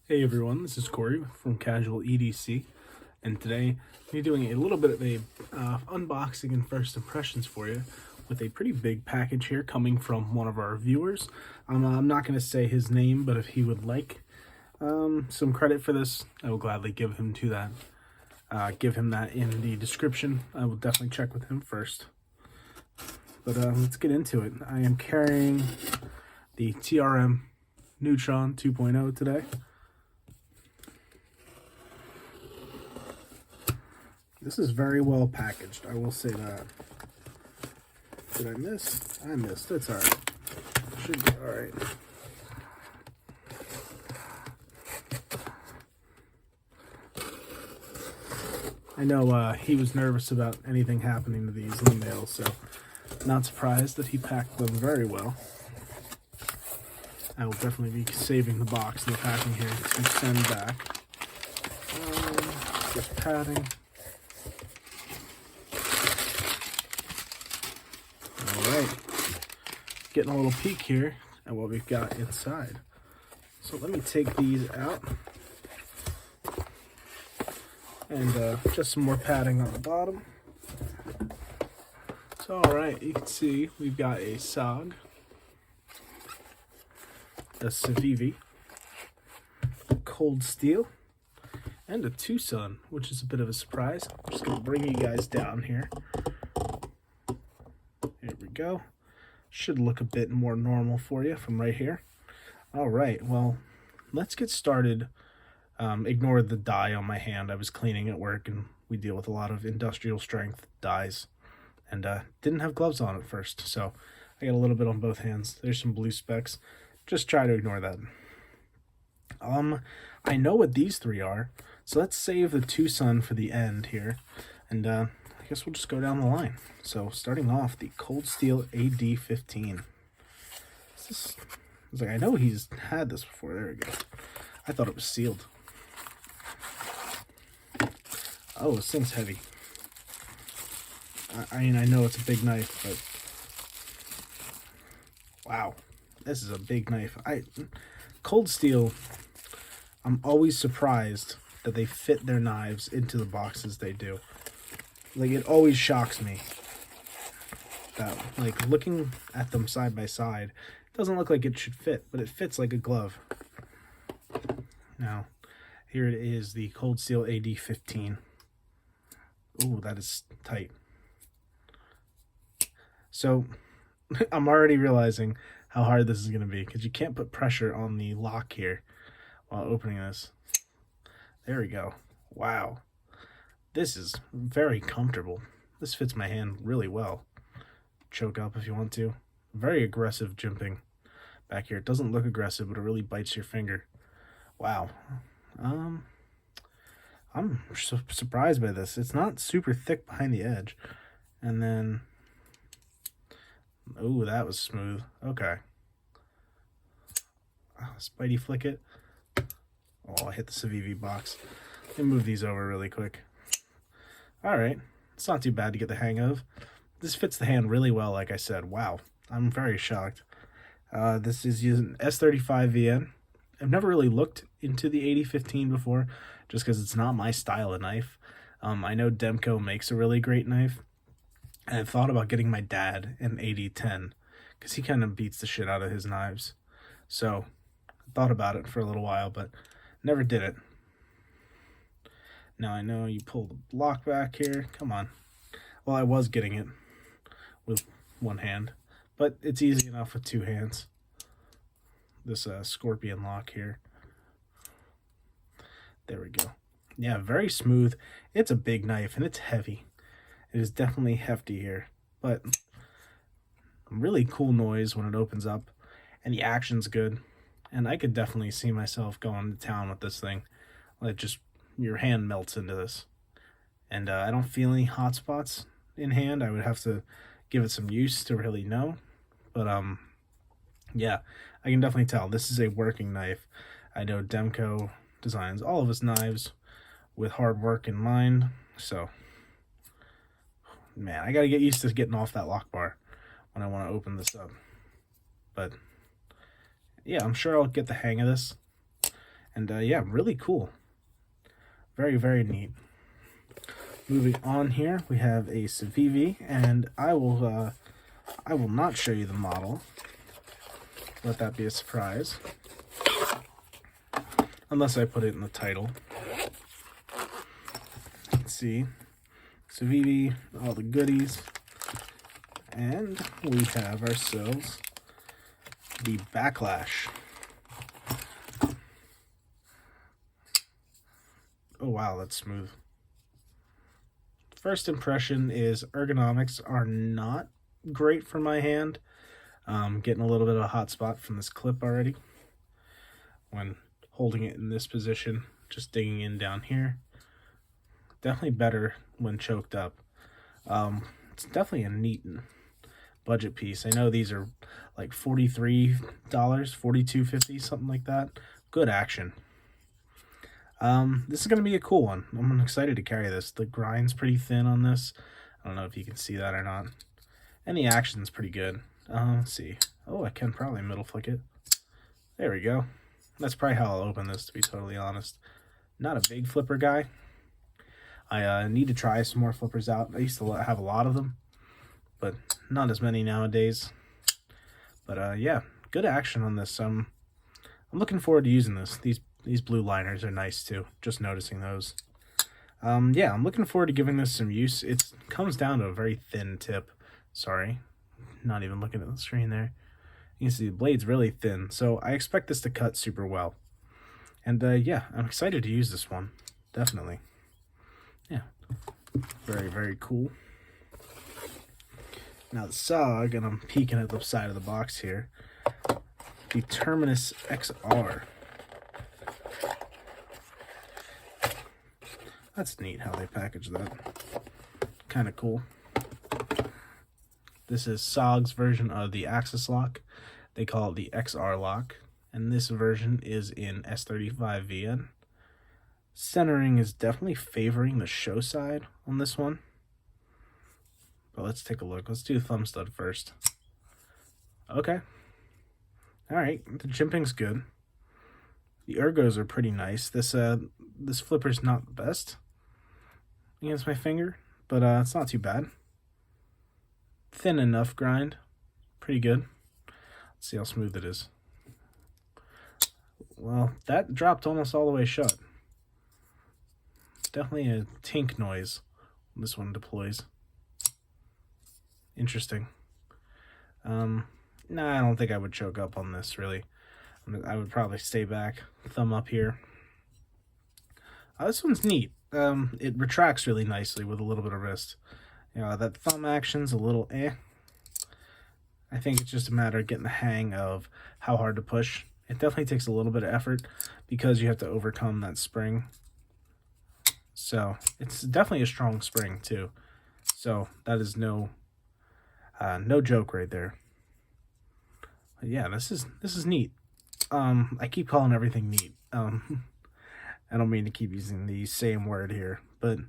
Hey everyone, this is Corey from Casual EDC, and today we're doing a little bit of a unboxing and first impressions for you with a pretty big package here coming from one of our viewers. I'm not going to say his name, but if he would like some credit for this, I will gladly give him that in the description. I will definitely check with him first. But let's get into it. I am carrying the TRM Neutron 2.0 today. This is very well packaged, I will say that. Did I miss? I missed. It's alright. Should be alright. I know he was nervous about anything happening to these in the mail, so not surprised that he packed them very well. I will definitely be saving the box and the packing here to send back. Just padding. Alright, getting a little peek here at what we've got inside. So let me take these out. And just some more padding on the bottom. So alright, you can see we've got a SOG, a Civivi, Cold Steel, and a Tucson, which is a bit of a surprise. I'm just going to bring you guys down here. Here we go. Should look a bit more normal for you from right here. Alright, well, let's get started. Ignore the dye on my hand. I was cleaning at work, and we deal with a lot of industrial strength dyes. And didn't have gloves on at first, so I got a little bit on both hands. There's some blue specks. Just try to ignore that. I know what these three are, so let's save the Tucson for the end here. And I guess we'll just go down the line. So starting off, the Cold Steel AD-15. I know he's had this before. There we go. I thought it was sealed. Oh, this thing's heavy. I mean, I know it's a big knife, but wow, this is a big knife. Cold Steel, I'm always surprised that they fit their knives into the boxes they do. Like, it always shocks me that, like, looking at them side by side, it doesn't look like it should fit, but it fits like a glove. Now, here it is, the Cold Steel AD-15. Ooh, that is tight. So, I'm already realizing how hard this is going to be, because you can't put pressure on the lock here while opening this. There we go. Wow. This is very comfortable. This fits my hand really well. Choke up if you want to. Very aggressive jimping back here. It doesn't look aggressive, but it really bites your finger. Wow. I'm surprised by this. It's not super thick behind the edge. And then, oh, that was smooth. Okay. Spidey flick it. Oh, I hit the Civivi box. Let me move these over really quick. Alright, it's not too bad to get the hang of. This fits the hand really well, like I said. Wow, I'm very shocked. This is using S35 VN. I've never really looked into the AD-15 before, just because it's not my style of knife. I know Demko makes a really great knife, and I've thought about getting my dad an AD-10, because he kind of beats the shit out of his knives. So, I thought about it for a little while, but never did it. Now I know you pull the lock back here. Come on. Well, I was getting it with one hand, but it's easy enough with two hands. This scorpion lock here. There we go. Yeah, very smooth. It's a big knife, and it's heavy. It is definitely hefty here, but really cool noise when it opens up, and the action's good. And I could definitely see myself going to town with this thing. Like, just your hand melts into this. And I don't feel any hot spots in hand. I would have to give it some use to really know. But yeah, I can definitely tell this is a working knife. I know Demko designs all of his knives with hard work in mind. So, man, I got to get used to getting off that lock bar when I want to open this up. But yeah, I'm sure I'll get the hang of this. And yeah, really cool. Very, very neat. Moving on here, we have a Civivi, and I will not show you the model. Let that be a surprise. Unless I put it in the title. Let's see. Civivi, all the goodies. And we have ourselves the Backlash. Oh wow, that's smooth. First impression is ergonomics are not great for my hand. Getting a little bit of a hot spot from this clip already. When holding it in this position, just digging in down here. Definitely better when choked up. It's definitely a neat budget piece. I know these are like $43, $42.50, something like that. Good action. This is going to be a cool one. I'm excited to carry this. The grind's pretty thin on this. I don't know if you can see that or not. And the action's pretty good. Let's see. Oh, I can probably middle flick it. There we go. That's probably how I'll open this, to be totally honest. Not a big flipper guy. I need to try some more flippers out. I used to have a lot of them, but not as many nowadays. But yeah, good action on this. I'm looking forward to using this. These blue liners are nice too. Just noticing those. Yeah, I'm looking forward to giving this some use. It comes down to a very thin tip. Sorry, not even looking at the screen there. You can see the blade's really thin, so I expect this to cut super well. And yeah, I'm excited to use this one. Definitely. Yeah, very, very cool. Now the SOG, and I'm peeking at the side of the box here, the Terminus Xr. That's neat how they package that. Kind of cool. This is SOG's version of the Axis lock. They call it the XR lock. And this version is in S35VN. Centering is definitely favoring the show side on this one. But let's take a look. Let's do the thumb stud first. Okay. Alright, the jimping's good. The ergos are pretty nice. This flipper's not the best against my finger, but it's not too bad. Thin enough grind. Pretty good. Let's see how smooth it is. Well, that dropped almost all the way shut. Definitely a tink noise when this one deploys. Interesting. Nah, I don't think I would choke up on this, really. I would probably stay back. Thumb up here. This one's neat. It retracts really nicely with a little bit of wrist. You know, that thumb action's a little eh. I think it's just a matter of getting the hang of how hard to push. It definitely takes a little bit of effort because you have to overcome that spring. So it's definitely a strong spring too. So that is no joke right there. But yeah, this is neat. I keep calling everything neat. I don't mean to keep using the same word here, but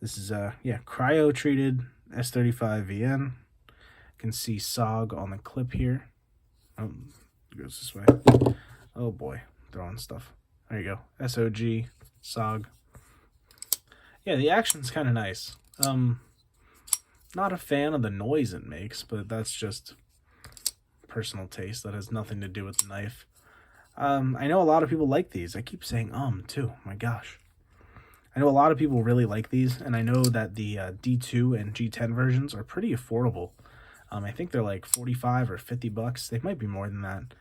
this is yeah, cryo treated S35VN. You can see SOG on the clip here. Oh, it goes this way. Oh boy, throwing stuff. There you go. SOG, SOG. Yeah, the action's kind of nice. Not a fan of the noise it makes, but that's just personal taste. That has nothing to do with the knife. I know a lot of people like these. I keep saying too. My gosh. I know a lot of people really like these, and I know that the D2 and G10 versions are pretty affordable. I think they're like 45 or 50 bucks. They might be more than that.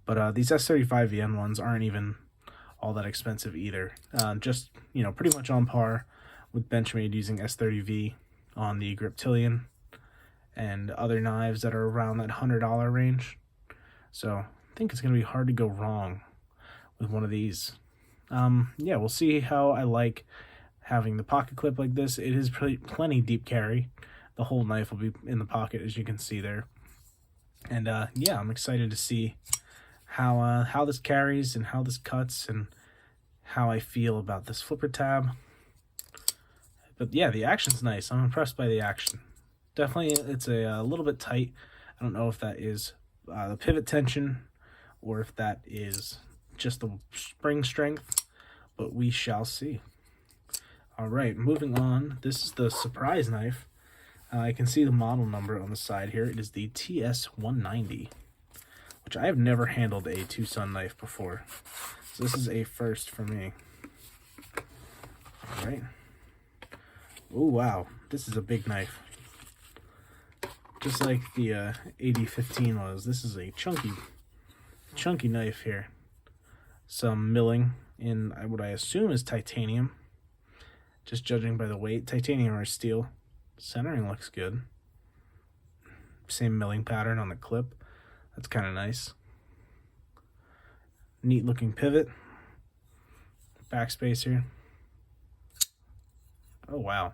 But these S35VN ones aren't even all that expensive either. Just, you know, pretty much on par with Benchmade using S30V on the Griptilian and other knives that are around that $100 range. So I think it's going to be hard to go wrong with one of these. Yeah, we'll see how I like having the pocket clip like this. It is plenty deep carry. The whole knife will be in the pocket, as you can see there. And yeah, I'm excited to see how this carries and how this cuts and how I feel about this flipper tab. But yeah, the action's nice. I'm impressed by the action. Definitely, it's a little bit tight. I don't know if that is the pivot tension or if that is just the spring strength, but we shall see. All right, moving on. This is the surprise knife. I can see the model number on the side here. It is the TS190, which I have never handled a two-sun knife before. So this is a first for me. All right. Oh, wow. This is a big knife. Just like the AD-15 was. This is a chunky knife here. Some milling in what I assume is titanium. Just judging by the weight. Titanium or steel. Centering looks good. Same milling pattern on the clip. That's kind of nice. Neat looking pivot. Backspace here. Oh, wow.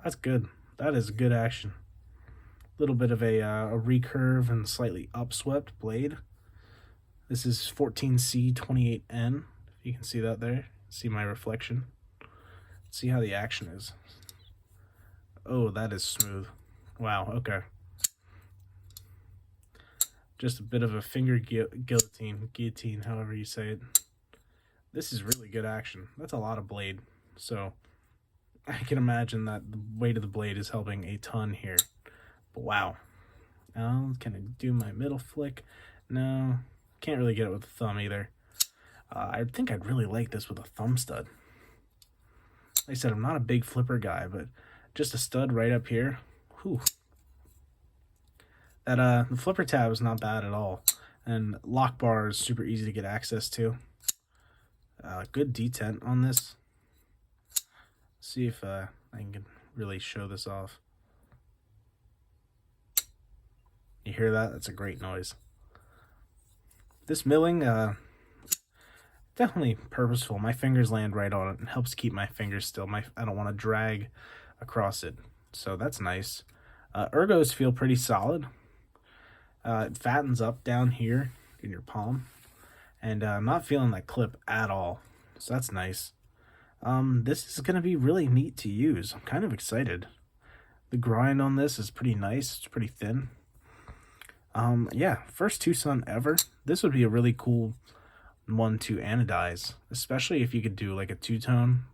That's good. That is good action. A little bit of a recurve and slightly upswept blade. This is 14C28N. If you can see that there. See my reflection. Let's see how the action is. Oh, that is smooth. Wow, okay. Just a bit of a finger guillotine, however you say it. This is really good action. That's a lot of blade. So I can imagine that the weight of the blade is helping a ton here. But wow. Now, can I do my middle flick? No, can't really get it with the thumb either. I think I'd really like this with a thumb stud. Like I said, I'm not a big flipper guy, but just a stud right up here. Whew. That the flipper tab is not bad at all, and lock bar is super easy to get access to. Good detent on this. See if I can really show this off. You hear that? That's a great noise. This milling, definitely purposeful. My fingers land right on it and helps keep my fingers still. I don't want to drag across it, so that's nice. Ergos feel pretty solid. It fattens up down here in your palm, and I'm not feeling that clip at all, so that's nice. This is going to be really neat to use. I'm kind of excited. The grind on this is pretty nice. It's pretty thin. Yeah, first two-sun ever. This would be a really cool one to anodize, especially if you could do like a two-tone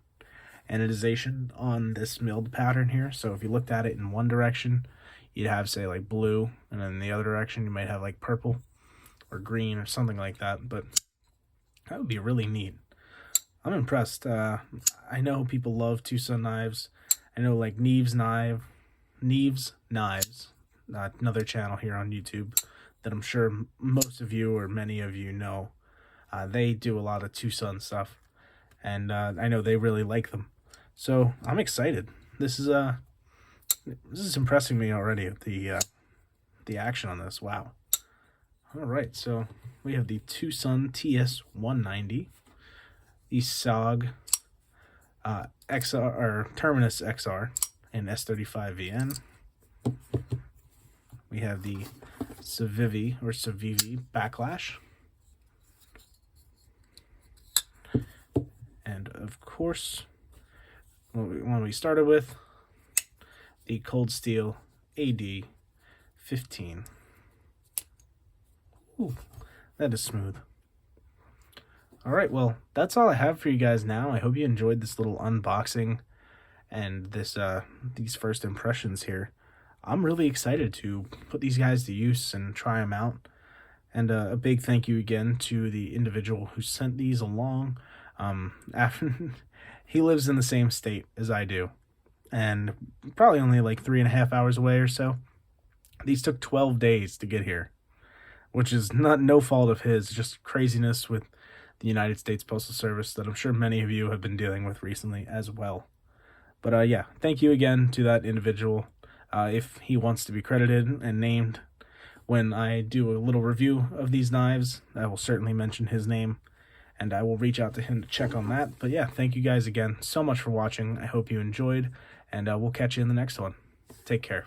anodization on this milled pattern here. So if you looked at it in one direction, you'd have, say, like blue, and then in the other direction you might have like purple or green or something like that. But that would be really neat. I'm impressed. I know people love two-sun knives. I know like Neves Knives, another channel here on YouTube that I'm sure most of you or many of you know. They do a lot of two-sun stuff, and I know they really like them. So I'm excited. This is impressing me already. The action on this. Wow. All right, so we have the two-sun TS190, the SOG XR or Terminus Xr and S35VN. We have the Civivi Backlash. And of course, one we started with, the Cold Steel AD-15. Ooh, that is smooth. All right, well, that's all I have for you guys now. I hope you enjoyed this little unboxing and these first impressions here. I'm really excited to put these guys to use and try them out. And a big thank you again to the individual who sent these along. After he lives in the same state as I do, and probably only like 3.5 hours away or so. These took 12 days to get here, which is no fault of his, just craziness with the United States Postal Service that I'm sure many of you have been dealing with recently as well. But yeah, thank you again to that individual. If he wants to be credited and named when I do a little review of these knives, I will certainly mention his name, and I will reach out to him to check on that. But yeah, thank you guys again so much for watching. I hope you enjoyed, and we'll catch you in the next one. Take care.